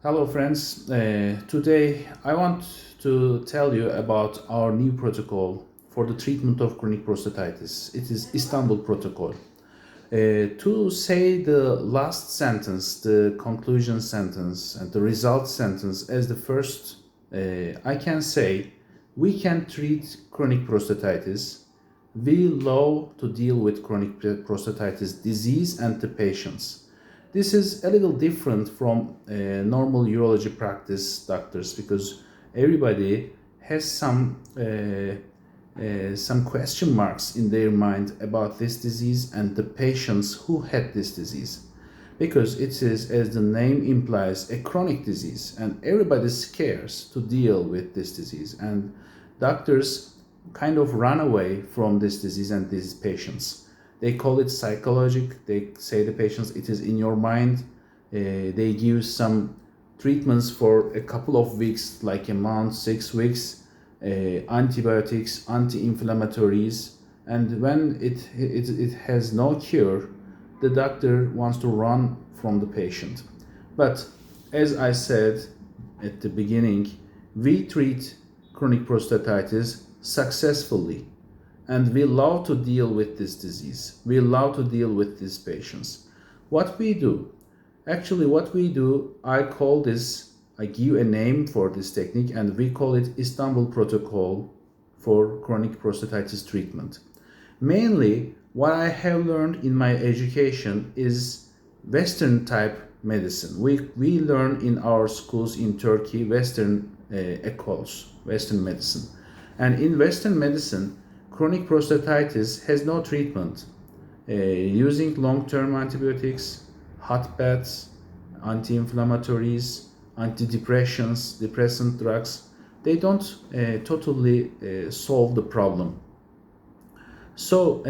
Hello, friends. Today I want to tell you about our new protocol for the treatment of chronic prostatitis. It is Istanbul Protocol. To say the last sentence, the conclusion sentence, and the result sentence as the first, I can say we can treat chronic prostatitis. We love to deal with chronic prostatitis disease and the patients. This is a little different from normal urology practice doctors because everybody has some question marks in their mind about this disease and the patients who had this disease, because it is, as the name implies, a chronic disease and everybody scares to deal with this disease, and doctors kind of run away from this disease and these patients. They call it psychologic. They say the patients, it is in your mind. They give some treatments for a couple of weeks, like a month, 6 weeks, antibiotics, anti-inflammatories, and when it has no cure, the doctor wants to run from the patient. But as I said at the beginning, we treat chronic prostatitis successfully. And we love to deal with this disease. We love to deal with these patients. What we do, I call this, I give a name for this technique, and we call it Istanbul Protocol for Chronic Prostatitis Treatment. Mainly, what I have learned in my education is Western type medicine. We learn in our schools in Turkey, Western ecoles, Western medicine. And in Western medicine, chronic prostatitis has no treatment. Using long-term antibiotics, hot baths, anti-inflammatories, antidepressants, depressant drugs, they don't totally solve the problem. So,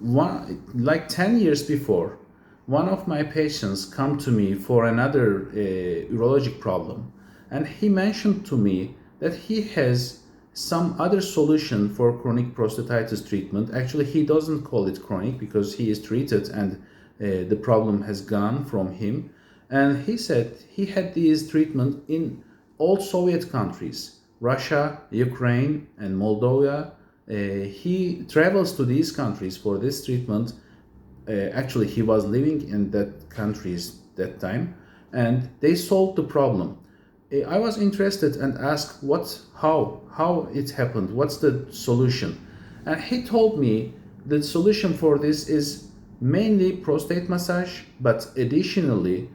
like 10 years before, one of my patients come to me for another urologic problem, and he mentioned to me that he has some other solution for chronic prostatitis treatment. Actually, he doesn't call it chronic because he is treated and the problem has gone from him. And he said he had these treatment in all Soviet countries, Russia, Ukraine, and Moldova. He travels to these countries for this treatment. Actually, he was living in that countries that time, and they solved the problem. I was interested and asked how it happened, what's the solution? And he told me the solution for this is mainly prostate massage, but additionally,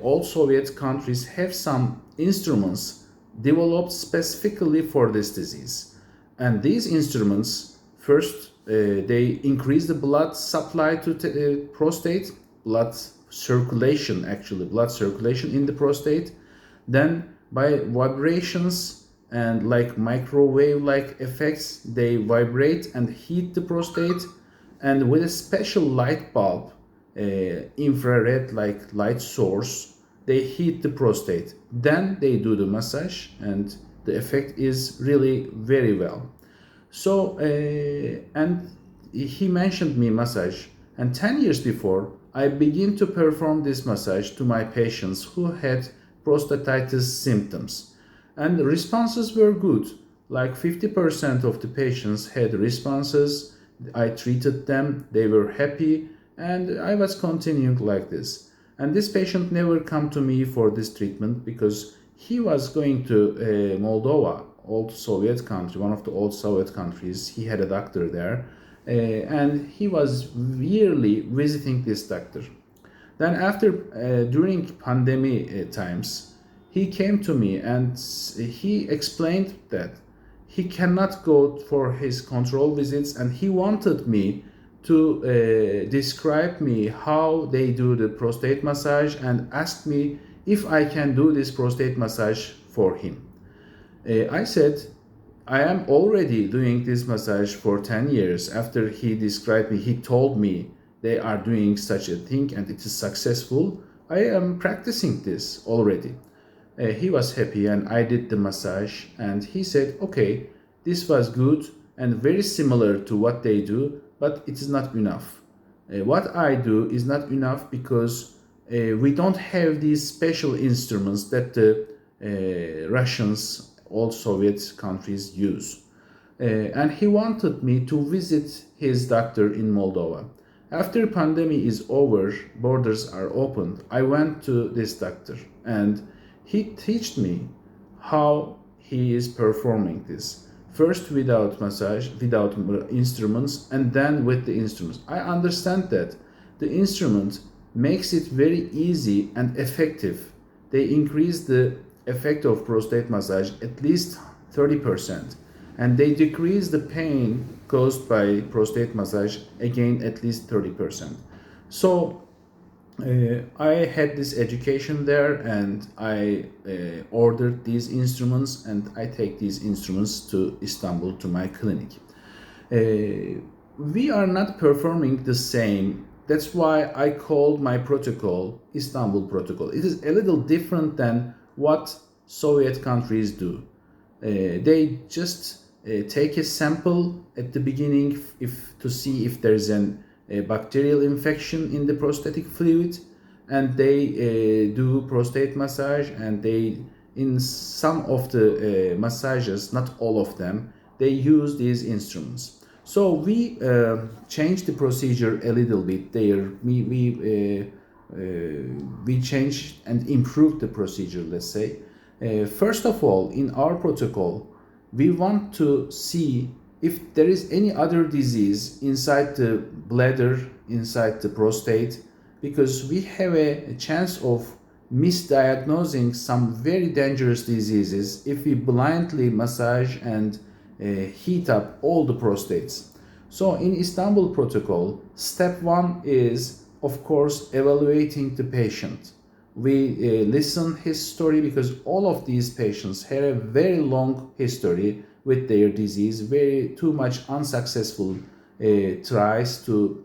all Soviet countries have some instruments developed specifically for this disease. And these instruments, first, they increase the blood supply to the prostate, blood circulation in the prostate. Then by vibrations and like microwave-like effects, they vibrate and heat the prostate, and with a special light bulb, infrared like light source, they heat the prostate. Then they do the massage, and the effect is really very well. So, and he mentioned me massage, and 10 years before, I began to perform this massage to my patients who had prostatitis symptoms, and the responses were good. Like 50% of the patients had responses. I treated them, they were happy, and I was continuing like this. And this patient never come to me for this treatment because he was going to Moldova, old Soviet country, one of the old Soviet countries. He had a doctor there, and he was yearly visiting this doctor. Then after, during pandemic times, he came to me and he explained that he cannot go for his control visits, and he wanted me to describe me how they do the prostate massage and asked me if I can do this prostate massage for him. I said, I am already doing this massage for 10 years. After he described me, he told me they are doing such a thing and it is successful. I am practicing this already. He was happy and I did the massage, and he said, okay, this was good and very similar to what they do, but it is not enough. What I do is not enough because we don't have these special instruments that the Russians, all Soviet countries use. And he wanted me to visit his doctor in Moldova. After pandemic is over, borders are opened, I went to this doctor and he taught me how he is performing this. First without massage, without instruments, and then with the instruments. I understand that the instrument makes it very easy and effective. They increase the effect of prostate massage at least 30%, and they decrease the pain caused by prostate massage again at least 30%. So I had this education there, and I ordered these instruments, and I take these instruments to Istanbul to my clinic. We are not performing the same. That's why I called my protocol Istanbul Protocol. It is a little different than what Soviet countries do. They just take a sample at the beginning to see if there's a bacterial infection in the prostatic fluid, and they do prostate massage, and they, in some of the massages, not all of them, they use these instruments. So we changed the procedure a little bit there. We changed and improved the procedure, let's say. First of all, in our protocol, we want to see if there is any other disease inside the bladder, inside the prostate, because we have a chance of misdiagnosing some very dangerous diseases if we blindly massage and heat up all the prostates. So in Istanbul Protocol, step one is, of course, evaluating the patient. We listen his story, because all of these patients have a very long history with their disease, very too much unsuccessful tries to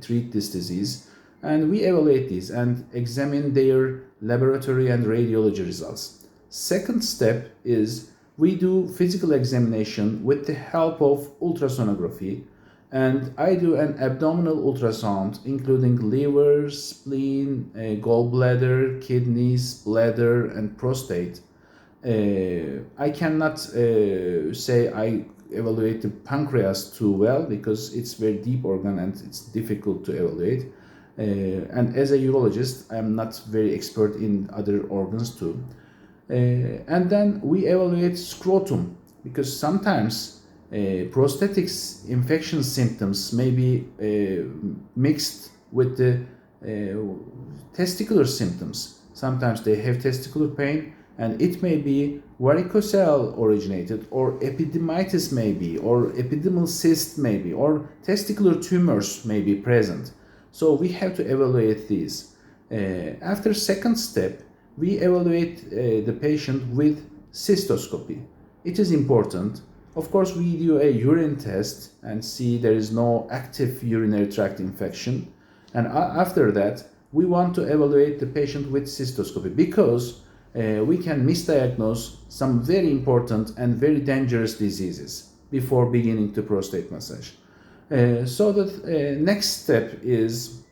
treat this disease. And we evaluate these and examine their laboratory and radiology results. Second step is we do physical examination with the help of ultrasonography, and I do an abdominal ultrasound including liver, spleen, gallbladder, kidneys, bladder, and prostate. I cannot say I evaluate the pancreas too well, because it's very deep organ and it's difficult to evaluate. And as a urologist, I'm not very expert in other organs too. And then we evaluate scrotum, because sometimes prostatic infection symptoms may be mixed with the testicular symptoms. Sometimes they have testicular pain, and it may be varicocele originated, or epididymitis may be, or epididymal cyst may be, or testicular tumors may be present. So we have to evaluate these. After second step, we evaluate the patient with cystoscopy. It is important. Of course, we do a urine test and see there is no active urinary tract infection. And after that, we want to evaluate the patient with cystoscopy, because we can misdiagnose some very important and very dangerous diseases before beginning to prostate massage. So the next step is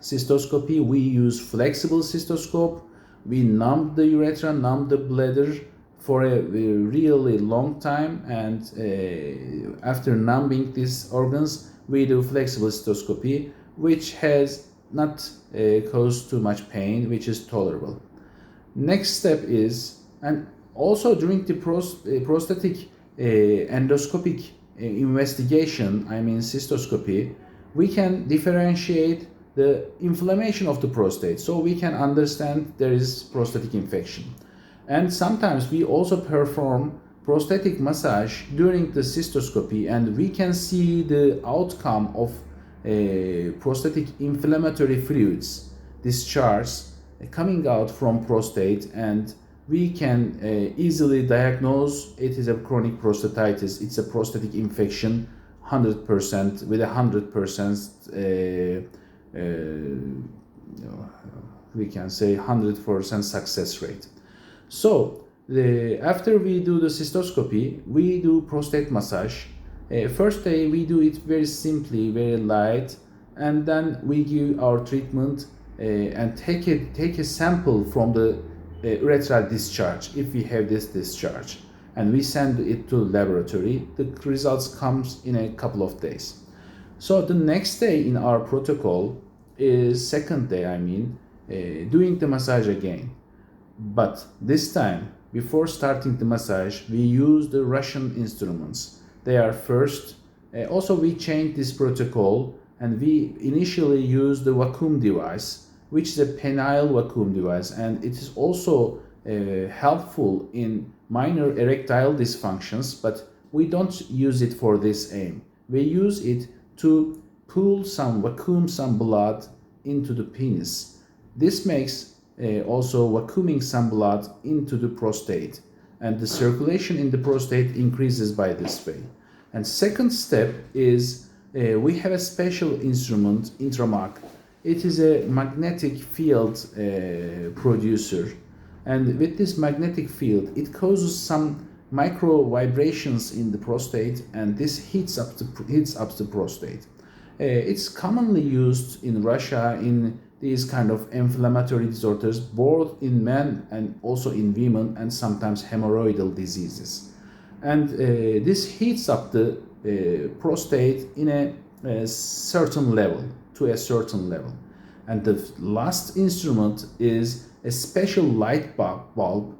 cystoscopy. We use flexible cystoscope. We numb the urethra, numb the bladder for a really long time, and after numbing these organs, we do flexible cystoscopy, which has not caused too much pain, which is tolerable. Next step is, and also during the prostatic endoscopic investigation, I mean cystoscopy, we can differentiate the inflammation of the prostate, so we can understand there is prostatic infection. And sometimes we also perform prostatic massage during the cystoscopy, and we can see the outcome of prostatic inflammatory fluids discharge coming out from prostate, and we can easily diagnose it is a chronic prostatitis. It's a prostatic infection 100% with 100% we can say 100% success rate. So after we do the cystoscopy, we do prostate massage. First day we do it very simply, very light, and then we give our treatment and take a sample from the urethral discharge, if we have this discharge, and we send it to the laboratory. The results comes in a couple of days. So the next day in our protocol is second day, doing the massage again. But this time, before starting the massage, we use the Russian instruments. They are first. Also, we changed this protocol, and we initially used the vacuum device, which is a penile vacuum device, and it is also helpful in minor erectile dysfunctions, but we don't use it for this aim. We use it to vacuum some blood into the penis. This makes also vacuuming some blood into the prostate, and the circulation in the prostate increases by this way. And second step is we have a special instrument, Intramag. It is a magnetic field producer, and with this magnetic field it causes some micro vibrations in the prostate, and this heats up the prostate. It's commonly used in Russia in these kind of inflammatory disorders, both in men and also in women, and sometimes hemorrhoidal diseases. And this heats up the prostate in a certain level, to a certain level. And the last instrument is a special light bulb,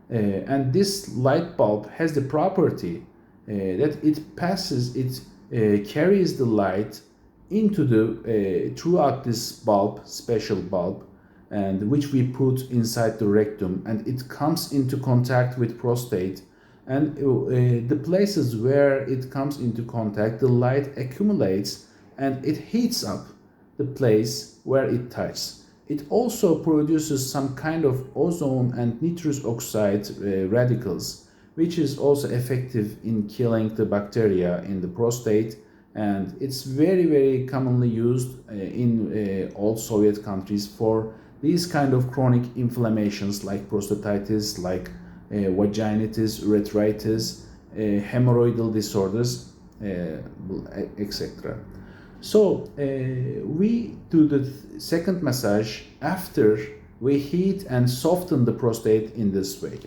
and this light bulb has the property that it carries the light into the throughout this bulb, special bulb, and which we put inside the rectum, and it comes into contact with prostate, and the places where it comes into contact, the light accumulates and it heats up the place where it touches. It also produces some kind of ozone and nitrous oxide radicals, which is also effective in killing the bacteria in the prostate, and it's very, very commonly used in all Soviet countries for these kind of chronic inflammations like prostatitis, like vaginitis, urethritis, hemorrhoidal disorders, etc. So we do the second massage after we heat and soften the prostate in this way.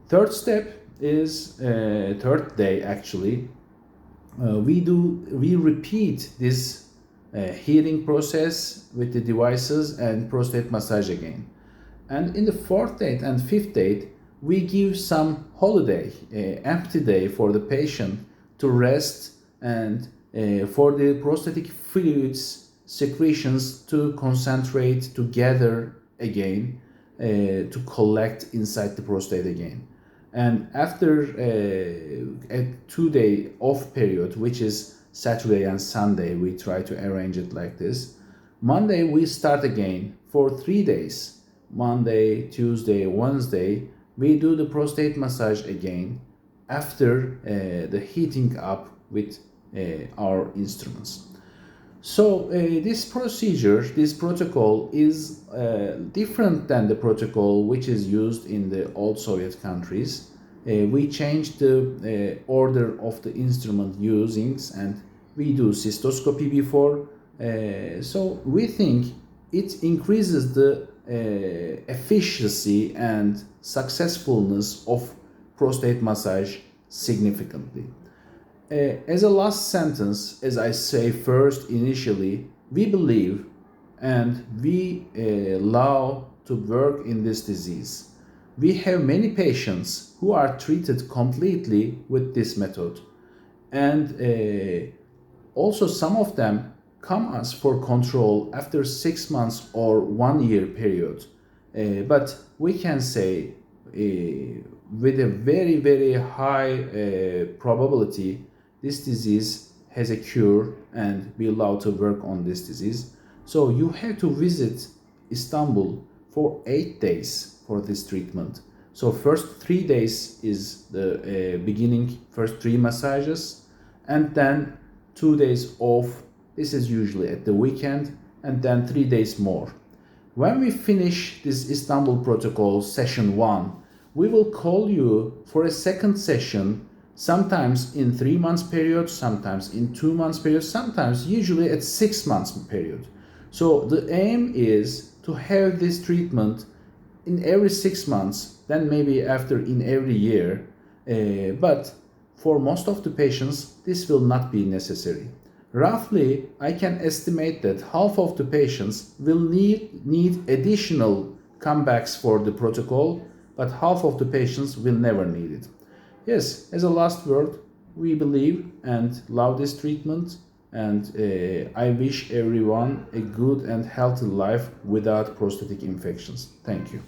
Third step is third day actually. We repeat this heating process with the devices and prostate massage again. And in the fourth date and fifth date, we give some holiday, empty day for the patient to rest, and for the prostatic fluids secretions to concentrate, to gather again, to collect inside the prostate again. And after a 2-day off period, which is Saturday and Sunday, we try to arrange it like this. Monday we start again for 3 days. Monday, Tuesday, Wednesday, we do the prostate massage again after the heating up with our instruments. So this procedure, this protocol is different than the protocol which is used in the old Soviet countries. We changed the order of the instrument usings, and we do cystoscopy before. So we think it increases the efficiency and successfulness of prostate massage significantly. As a last sentence, as I say first initially, we believe and we allow to work in this disease. We have many patients who are treated completely with this method, and also some of them come us for control after 6 months or 1 year period. But we can say with a very, very high probability this disease has a cure, and we allow to work on this disease. So you have to visit Istanbul for 8 days for this treatment. So first 3 days is the beginning, first 3 massages, and then 2 days off. This is usually at the weekend, and then 3 days more. When we finish this Istanbul Protocol session 1, we will call you for a second session, sometimes in 3 months period, sometimes in 2 months period, sometimes usually at 6 months period. So the aim is to have this treatment in every 6 months, then maybe after in every year. But for most of the patients, this will not be necessary. Roughly, I can estimate that half of the patients will need additional comebacks for the protocol, but half of the patients will never need it. Yes, as a last word, we believe and love this treatment, and I wish everyone a good and healthy life without prostatic infections. Thank you.